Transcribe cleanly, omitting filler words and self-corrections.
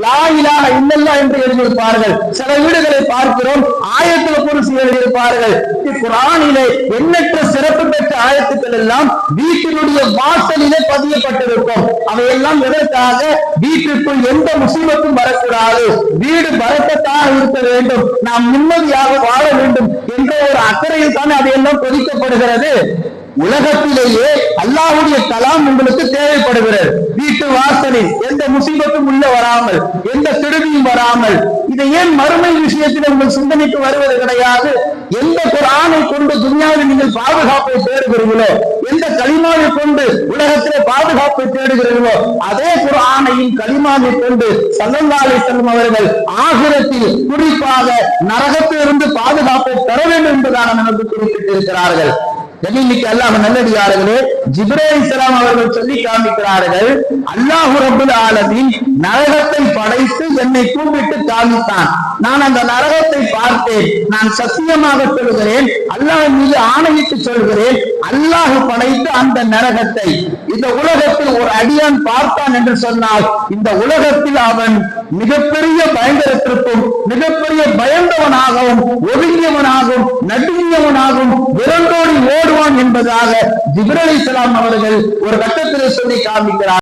லா இலாஹ இல்லல்லாஹ் என்று எழுதியிருப்பார்கள். சில வீடுகளை பார்க்கிறோம் ஆயத்துல் குர்சி எழுதியிருப்பார்கள். குர்ஆனிலே எண்ணற்ற சிறப்பு பெற்ற ஆயத்துக்கள் எல்லாம் வீட்டினுடைய வாசலிலே பதியப்பட்டிருக்கும். அவையெல்லாம் எதற்காக? வீட்டிற்குள் எந்த முசீபத்தும் வரக்கூடாது, வீடு பரக்கத்தாக இருக்க வேண்டும், நாம் நிம்மதியாக வாழ வேண்டும் என்ற ஒரு அக்கறையில் தான் அதையெல்லாம் பொதிக்கப்படுகிறது. உலகத்திலேயே அல்லாஹ்வுடைய கலாம் உங்களுக்கு தேவைப்படுகிறது. வீட்டு வாசலில் எந்த முசீபத்தும் உள்ள வராமல், எந்த கெடுதியும் வராமல். இதை ஏன் மறுமை விஷயத்தில் உங்கள் சிந்தனைக்கு வருவது கிடையாது? எந்த குர்ஆனை கொண்டு துன்யாவில் நீங்கள் பாதுகாப்பை தேடுகிறீர்களோ, எந்த கலிமாவை கொண்டு உலகத்திலே பாதுகாப்பை தேடுகிறீர்களோ, அதே குர்ஆனையும் கலிமாவை கொண்டு ஸல்லல்லாஹு அலைஹி வஸல்லம் அவர்கள் ஆகிரத்தில் குறிப்பாக நரகத்திலிருந்து பாதுகாப்பை பெற வேண்டும் என்பதாக நமக்கு குறிப்பிட்டிருக்கிறார்கள். கண்ணியமிக்க அல்லாஹ் நல்லடியார்களே, ஜிப்ரீல் அலைஹிஸ்ஸலாம் அவர்கள் சொல்லி காண்பிக்கிறார்கள், அல்லாஹ் ரப்பல் ஆலமீன் நரகத்தை படைத்து என்னை கூப்பிட்டு காண்பித்தான். நான் அந்த நரகத்தை பார்த்தேன். நான் சத்தியமாக சொல்கிறேன், அல்லாஹ் மீது ஆணையிட்டு சொல்கிறேன், அல்லாஹ் படைத்த அந்த நரகத்தை இந்த உலகத்தில் ஒரு அடியான் பார்த்தான் என்று சொன்னால், இந்த உலகத்தில் அவன் மிகப்பெரிய பயங்கரத்திற்கும் மிகப்பெரிய பயந்தவனாகவும் ஒதுங்கியவனாகவும் நடுங்கியவனாகவும் விரண்டோடி ஓடுவான் என்பதாக ஜிப்ரீல் அலைஹிஸ்ஸலாம் அவர்கள் ஒரு கட்டத்தில் சொல்லி காண்பிக்கிறார்.